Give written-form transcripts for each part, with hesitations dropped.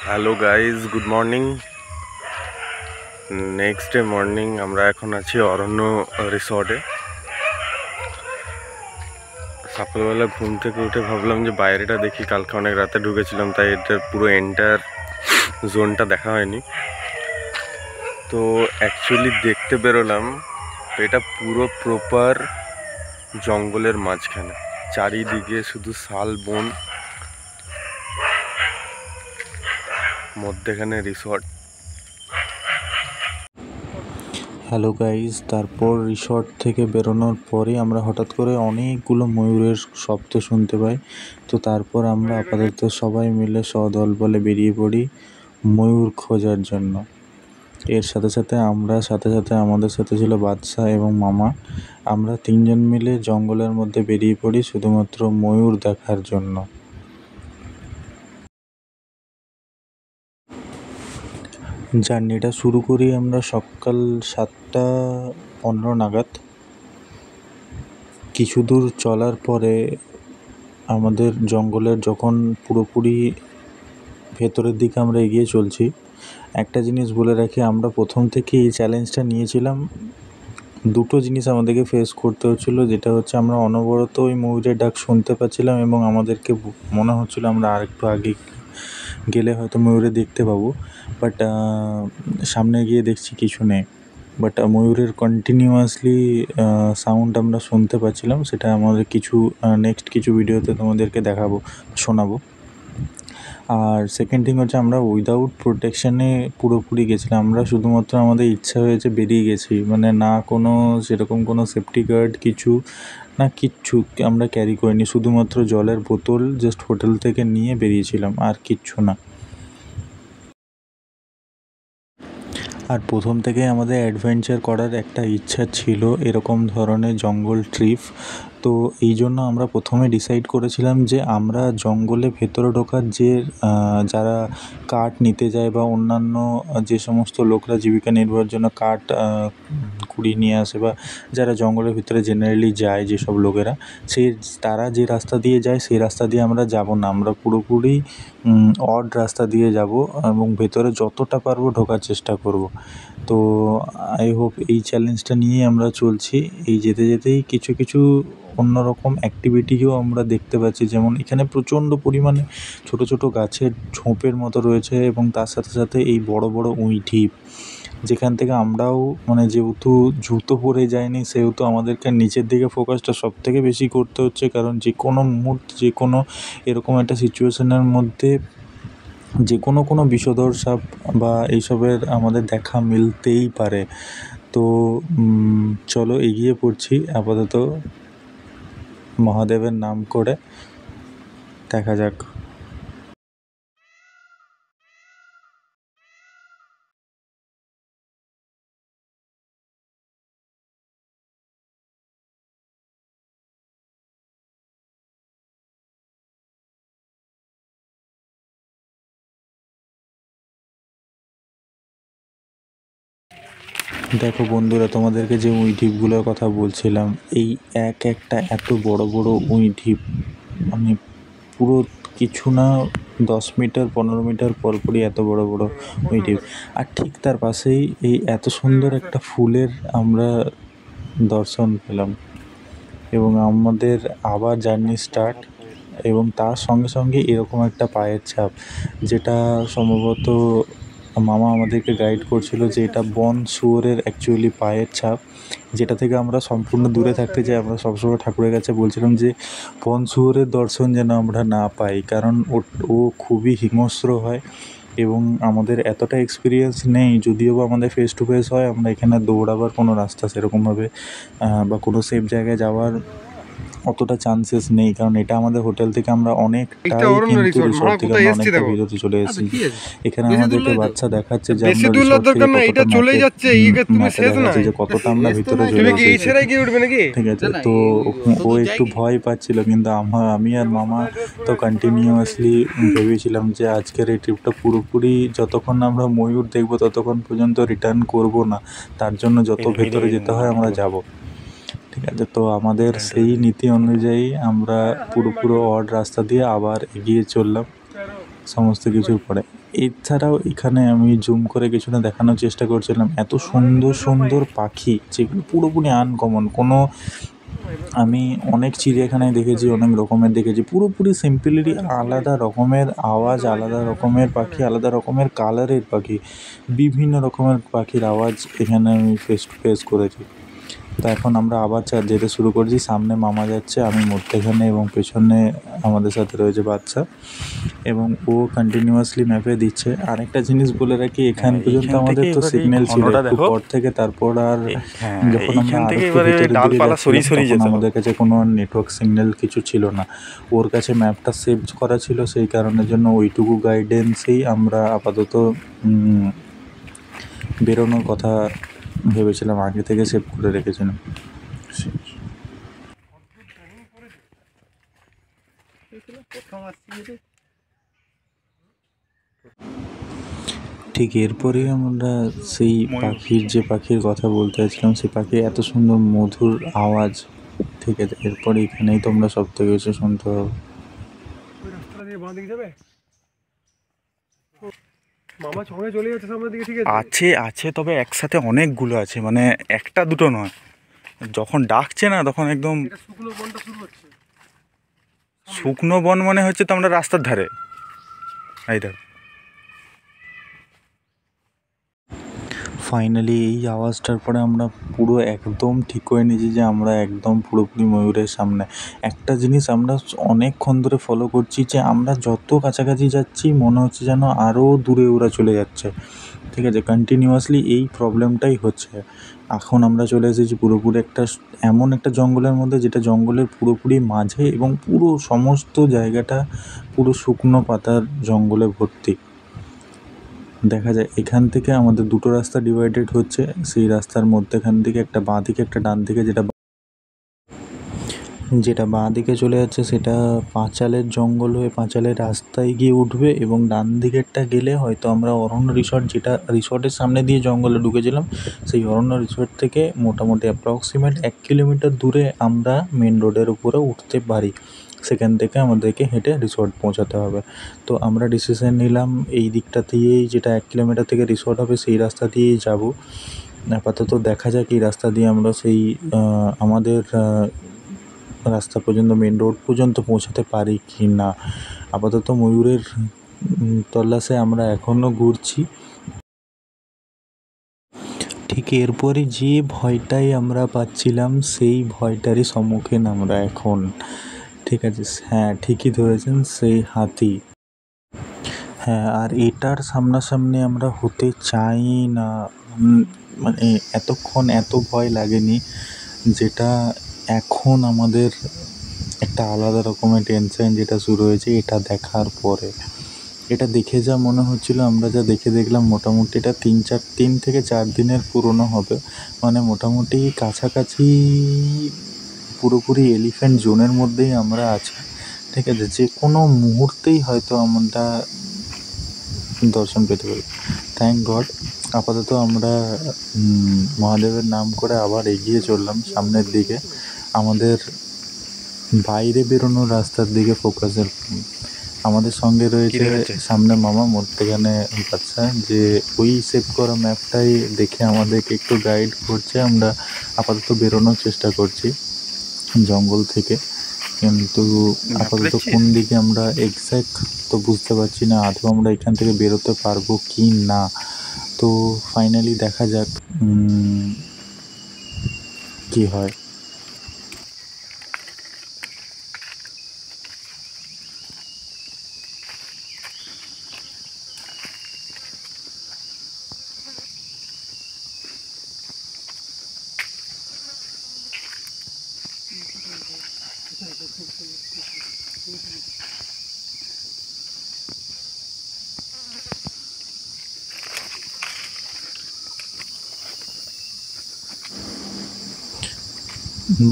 Hello guys, good morning. Next day morning আমরা এখন আছি অরণ্য রিসর্টে। সকালবেলা ঘুম থেকে উঠে ভাবলাম যে বাইরেটা দেখি, কালকে অনেক রাতে ঢুকেছিলাম তাই এটার পুরো এন্টায়ার জোনটা দেখা হয়নি। তো অ্যাকচুয়ালি দেখতে বেরোলাম, এটা পুরো প্রপার জঙ্গলের মাঝখানে, চারিদিকে শুধু শাল বন, মধ্যেখানে রিসর্ট। হ্যালো গাইজ, তারপর রিসর্ট থেকে বেরোনোর পরে আমরা হঠাৎ করে অনেকগুলো ময়ূরের শব্দ শুনতে পাই। তো তারপর আমরা আপাতত সবাই মিলে সদল বলে বেরিয়ে পড়ি ময়ূর খোঁজার জন্য। এর সাথে সাথে আমাদের সাথে ছিল বাদশা এবং মামা। আমরা তিনজন মিলে জঙ্গলের মধ্যে বেরিয়ে পড়ি শুধুমাত্র ময়ূর দেখার জন্য। জার্নিটা শুরু করি আমরা সকাল 7:15 নাগাদ। কিছু দূর চলার পরে আমাদের জঙ্গলের যখন পুরোপুরি ভেতরের দিকে আমরা এগিয়ে চলছি, একটা জিনিস বলে রাখি, আমরা প্রথম থেকে এই চ্যালেঞ্জটা নিয়েছিলাম। দুটো জিনিস আমাদেরকে ফেস করতে হচ্ছিলো, যেটা হচ্ছে আমরা অনবরত ওই ময়ূরের ডাক শুনতে পাচ্ছিলাম এবং আমাদেরকে মনে হচ্ছিলো আমরা আরেকটু আগে গেলে হয়তো ময়ূরে দেখতে পাবো, বাট সামনে গিয়ে দেখছি কিছু নেই। বাট ময়ূরের কন্টিনিউয়াসলি সাউন্ড আমরা শুনতে পাচ্ছিলাম। সেটা আমাদের নেক্সট কিছু ভিডিওতে তোমাদেরকে শোনাবো। আর সেকেন্ড থিং হচ্ছে, আমরা উইদাউট প্রোটেকশানে পুরোপুরি গেছিলাম। আমরা শুধুমাত্র আমাদের ইচ্ছা হয়েছে বেরিয়ে গেছি, মানে না কোনো সেরকম কোনো সেফটি গার্ড কিচ্ছু আমরা ক্যারি করিনি। শুধুমাত্র জলের বোতল জাস্ট হোটেল থেকে নিয়ে বেরিয়েছিলাম, আর কিচ্ছু না। আর প্রথম থেকেই আমাদের অ্যাডভেঞ্চার করার একটা ইচ্ছা ছিল, এরকম ধরনের জঙ্গল ট্রিপ। তো এই জন্য আমরা প্রথমে ডিসাইড করেছিলাম যে আমরা জঙ্গলে ভেতরে ঢোকার যারা কাঠ নিতে যায় বা অন্যান্য যে সমস্ত লোকরা জীবিকা নির্বাহের জন্য কাঠ কুড়িয়ে নিয়ে আসে, বা যারা জঙ্গলের ভিতরে জেনারেলি যায় যেসব লোকেরা, তারা যে রাস্তা দিয়ে যায় সেই রাস্তা দিয়ে আমরা যাব না। আমরা পুরোপুরি অড রাস্তা দিয়ে যাব এবং ভেতরে যতটা পারবো ঢোকার চেষ্টা করব। তো আই হোপ এই চ্যালেঞ্জটা নিয়েই আমরা চলছি। এই যেতে যেতেই কিছু অন্যরকম অ্যাক্টিভিটিও আমরা দেখতে পাচ্ছি, যেমন এখানে প্রচণ্ড পরিমাণে ছোট ছোট গাছের ঝোপের মতো রয়েছে এবং তার সাথে সাথে এই বড় বড় ঢিপ, যেখান থেকে আমরাও যেহেতু জুতো পরে যায়নি সেহেতু আমাদেরকে নিচের দিকে ফোকাসটা সবথেকে বেশি করতে হচ্ছে, কারণ যে কোনো মুহূর্তে যে কোনো এরকম একটা সিচুয়েশনের মধ্যে যে কোনো বিষধর সাপ বা এইসবের আমাদের দেখা মিলতেই পারে। তো চলো এগিয়ে পড়ছি আপাতত মহাদেবের নাম করে, দেখা যাক। দেখো বন্ধুরা, তোমাদেরকে যে ঢিপগুলোর কথা বলছিলাম, এই একটা এত বড় বড় ঢিপ, মানে পুরো কিছু না 10 মিটার 15 মিটার পরপরই এত বড় বড় ঢিপ। আর ঠিক তার পাশেই এই এত সুন্দর একটা ফুলের আমরা দর্শন পেলাম এবং আমাদের আবার জার্নি স্টার্ট। এবং তার সঙ্গে সঙ্গে এরকম একটা পায়ের ছাপ, যেটা সম্ভবত মামা আমাদেরকে গাইড করছিল যে এটা বন শুয়োরের অ্যাকচুয়ালি পায়ের ছাপ, যেটা থেকে আমরা সম্পূর্ণ দূরে থাকতে চাই। আমরা সবসময় ঠাকুরের কাছে বলছিলাম যে বন শুয়োরের দর্শন যেন আমরা না পাই, কারণ ও খুবই হিংস্র হয় এবং আমাদের এতটা এক্সপিরিয়েন্স নেই। যদিও বা আমাদের ফেস টু ফেস হয়, আমরা এখানে দৌড়াবার কোনো রাস্তা সেরকমভাবে বা কোনো সেফ জায়গায় যাওয়ার অতটা চান্সেস নেই, কারণ এটা আমাদের হোটেল থেকে আমরা অনেকটাই কিন্তু রিসর্ট থেকে আমরা অনেকটা বিরতি চলে এসেছি। এখানে আমাদেরকে বাচ্চা দেখাচ্ছে যে আমরা রিসর্ট থেকে কতটা ম্যাপে দেখাচ্ছে যে কতটা আমরা ভিতরে চলে এসেছি, ঠিক আছে। তো ও একটু ভয় পাচ্ছিল, কিন্তু আমি আর মামা তো কন্টিনিউয়াসলি ভেবেছিলাম যে আজকের এই ট্রিপটা পুরোপুরি যতক্ষণ না আমরা ময়ূর দেখবো ততক্ষণ পর্যন্ত রিটার্ন করব না, তার জন্য যত ভেতরে যেতে হয় আমরা যাব, ঠিক আছে। তো আমাদের সেই নীতি অনুযায়ী আমরা পুরো অড রাস্তা দিয়ে আবার এগিয়ে চললাম। সমস্ত কিছুর পরে। এছাড়াও এখানে আমি জুম করে কিছুটা দেখানোর চেষ্টা করছিলাম, এত সুন্দর সুন্দর পাখি যেগুলো পুরোপুরি আনকমন। কোনো আমি অনেক চিড়িয়াখানায় দেখেছি, অনেক রকমের দেখেছি, পুরোপুরি সিম্পলি আলাদা রকমের আওয়াজ, আলাদা রকমের পাখি, আলাদা রকমের কালারের পাখি, বিভিন্ন রকমের পাখির আওয়াজ এখানে আমি ফেস টু ফেস করেছি। তো এখন আমরা আবার যেতে শুরু করেছি। সামনে মামা যাচ্ছে, আমি মধ্যেখানে, এবং পেছনে আমাদের সাথে রয়েছে বাচ্চা, এবং ও কন্টিনিউয়াসলি ম্যাপে দিচ্ছে। আরেকটা জিনিস বলে রাখি, এখান পর্যন্ত আমাদের তো সিগন্যাল ছিল, একটু পর থেকে তারপর আর যখন আমরা আরো একটু ভিতরের দিকে যাচ্ছিলাম তখন আমাদের কাছে কোনো নেটওয়ার্ক সিগন্যাল কিছু ছিল না। ওর কাছে ম্যাপটা সেভ করা ছিল, সেই কারণের জন্য ওইটুকু গাইডেন্সেই আমরা আপাতত বেরোনোর কথা ভেবেছিলাম, আগে থেকে সেভ করে রেখেছিলাম। ঠিক এরপরেই আমরা সেই পাখির কথা বলতে চাইছিলাম, সেই পাখির এত সুন্দর মধুর আওয়াজ। ঠিক আছে, এরপরে এখানেই তোমরা সব থেকে বেশি শুনতে হবে। আছে আছে, তবে একসাথে অনেকগুলো আছে, মানে একটা দুটো নয়। যখন ডাকছে না তখন একদম শুকনো বন মানে হচ্ছে তো আমরা রাস্তার ধারে। এই দেখ, ফাইনালি এই আওয়াজটার পরে আমরা পুরো একদম ঠিক করে নিয়েছি যে আমরা একদম পুরোপুরি ময়ূরের সামনে। একটা জিনিস আমরা অনেকক্ষণ ধরে ফলো করছি, যে আমরা যত কাছাকাছি যাচ্ছি মনে হচ্ছে যেন আরও দূরে ওরা চলে যাচ্ছে। ঠিক আছে, কন্টিনিউয়াসলি এই প্রবলেমটাই হচ্ছে। এখন আমরা চলে এসেছি পুরোপুরি এমন একটা জঙ্গলের মধ্যে, যেটা জঙ্গলের পুরোপুরি মাঝে, এবং পুরো সমস্ত জায়গাটা পুরো শুকনো পাতার জঙ্গলে ভর্তি। দেখা যায় এখান থেকে আমাদের দুটো রাস্তা ডিভাইডেড হচ্ছে, সেই রাস্তার মধ্যেখান থেকে একটা বাঁ দিকে একটা ডান দিকে, যেটা বাঁ দিকে চলে যাচ্ছে সেটা পাঁচালের জঙ্গল হয়ে পাঁচালের রাস্তায় গিয়ে উঠবে, এবং ডান দিকেরটা গেলে হয়তো আমরা অরণ্য রিসর্ট, যেটা রিসর্টের সামনে দিয়ে জঙ্গলে ঢুকেছিলাম, সেই অরণ্য রিসর্ট থেকে মোটামুটি অ্যাপ্রক্সিমেট 1 কিলোমিটার দূরে আমরা মেন রোডের উপরে উঠতে পারি। সেখান থেকে আমাদেরকে হেঁটে রিসর্ট পৌঁছাতে হবে। তো আমরা ডিসিশন নিলাম এই দিকটা দিয়েই, যেটা 1 কিলোমিটার থেকে রিসর্ট হবে সেই রাস্তা দিয়েই যাব। আপাতত দেখা যাক এই রাস্তা দিয়ে আমরা সেই আমাদের রাস্তা পর্যন্ত, মেন রোড পর্যন্ত পৌঁছাতে পারি কি না। আপাতত ময়ূরের তল্লাশে আমরা এখনও ঘুরছি। ঠিক এরপরে যে ভয়টাই আমরা পাচ্ছিলাম, সেই ভয়টারই সম্মুখীন আমরা এখন। ঠিক আছে, হ্যাঁ ঠিকই ধরেছেন, সেই হাতি। হ্যাঁ, আর এটার সামনাসামনি আমরা হতে চাই না। মানে এতক্ষণ এত ভয় লাগেনি, যেটা এখন আমাদের একটা আলাদা রকমের টেনশন যেটা শুরু হয়েছে এটা দেখার পরে। এটা দেখে যা মনে হচ্ছিল, আমরা যা দেখলাম, মোটামুটি এটা 3 থেকে 4 দিনের পুরনো হবে। মানে মোটামুটি কাছাকাছি পুরোপুরি এলিফ্যান্ট জোনের মধ্যেই আমরা আছি। ঠিক আছে, যে কোনো মুহূর্তেই হয়তো আমরা দর্শন পেতে পারি। Thank god. আপাতত আমরা মহাদেবের নাম করে আবার এগিয়ে চললাম সামনের দিকে, আমাদের বাইরে বেরোনোর রাস্তার দিকে ফোকাসের। আমাদের সঙ্গে রয়েছে সামনে মামা, মধ্যেখানে বাচ্চা, যে ওই সেভ করা ম্যাপটাই দেখে আমাদেরকে একটু গাইড করছে। আমরা আপাতত বেরোনোর চেষ্টা করছি জঙ্গল থেকে, কিন্তু আপাতত কোন দিকে আমরা এক্স্যাক্ট তো বুঝতে পারছি না, আদৌ আমরা এখান থেকে বেরোতে পারবো কি না। তো ফাইনালি দেখা যাক কি হয়।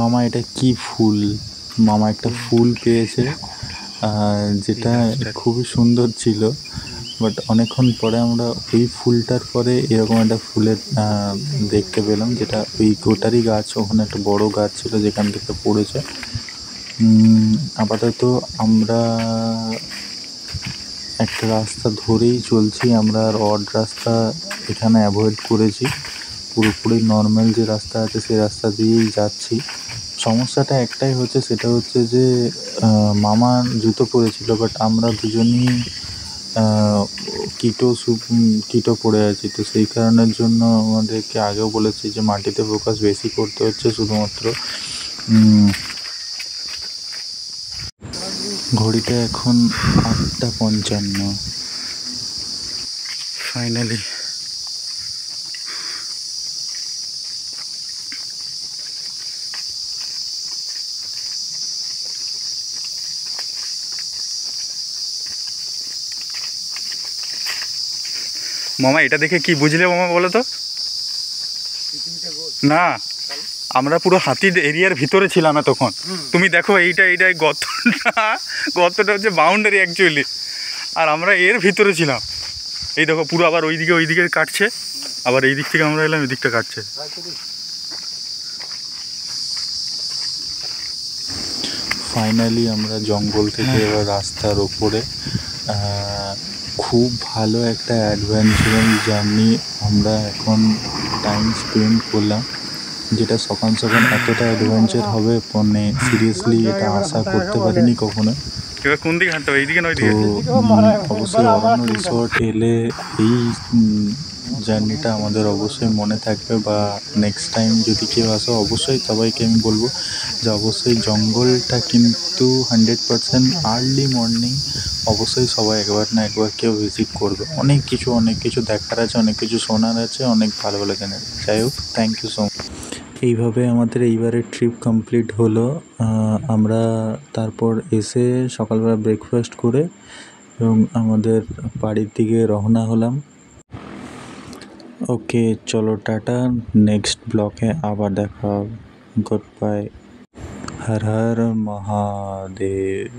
মামা এটা কি ফুল? মামা একটা ফুল পেয়েছে, যেটা খুবই সুন্দর ছিল, বাট অনেকক্ষণ পরে আমরা ওই ফুলটার পরে এরকম একটা ফুলের দেখতে পেলাম, যেটা ওই গোটারি গাছ, ওখানে একটা বড় গাছ ছিল যেখান থেকে পড়েছে। আপাতত আমরা একটা রাস্তা ধরেই চলছি আমরা, আর অড রাস্তা এখানে অ্যাভয়েড করেছি, পুরোপুরি নর্মাল যে রাস্তা আছে সেই রাস্তা দিয়েই যাচ্ছি। সমস্যাটা একটাই হচ্ছে, সেটা হচ্ছে যে মামা জুতো পরেছিল, বাট আমরা দুজনই কিটো পরে আছি, তো সেই কারণের জন্য আমাদেরকে আগেও বলেছি যে মাটিতে ফোকাস বেশি করতে হচ্ছে শুধুমাত্র। ঘড়িতে এখন 8:55। ফাইনালি মামা এটা দেখে কি বুঝলে মামা বলো তো? না, আমরা পুরো হাতির এরিয়ার ভিতরে ছিলাম তখন। তুমি দেখো এইটাই গর্তটা হচ্ছে বাউন্ডারি অ্যাকচুয়ালি, আর আমরা এর ভিতরে ছিলাম। এই দেখো পুরো আবার ওইদিকে কাটছে, আবার এই দিক থেকে আমরা এলাম, এই দিকটা কাটছে। ফাইনালি আমরা জঙ্গল থেকে এবার রাস্তার ওপরে। খুব ভালো একটা অ্যাডভেঞ্চারাল জার্নি আমরা এখন টাইম স্পেন্ড করলাম, যেটা সকাল সকাল এতটা অ্যাডভেঞ্চার হবে মানে সিরিয়াসলি এটা আশা করতে পারিনি কখনো। এবার কোন দিকে হাঁটতে হবে, এইদিকে নয় তো অবশ্যই অরণ্য রিসর্ট এলে এই জার্নিটা আমাদের অবশ্যই মনে থাকবে, বা নেক্সট টাইম যদি কেউ আসে অবশ্যই সবাইকে আমি বলবো যে অবশ্যই জঙ্গলটা কিন্তু 100% আর্লি মর্নিং অবশ্যই সবাই একবার না একবার কেউ ভিজিট করবে। অনেক কিছু দেখার আছে, অনেক কিছু শোনার আছে, অনেক ভালো ভালো জানার। যাই হোক, থ্যাংক ইউ সো মাচ। এইভাবে আমাদের এইবারের ট্রিপ কমপ্লিট হলো। আমরা তারপর এসে সকালবেলা ব্রেকফাস্ট করে এবং আমাদের বাড়ির দিকে রওনা হলাম। ওকে, চলো টাটা, নেক্সট ব্লকে আবার দেখা হবে। Good bye. হর হর মহাদেব।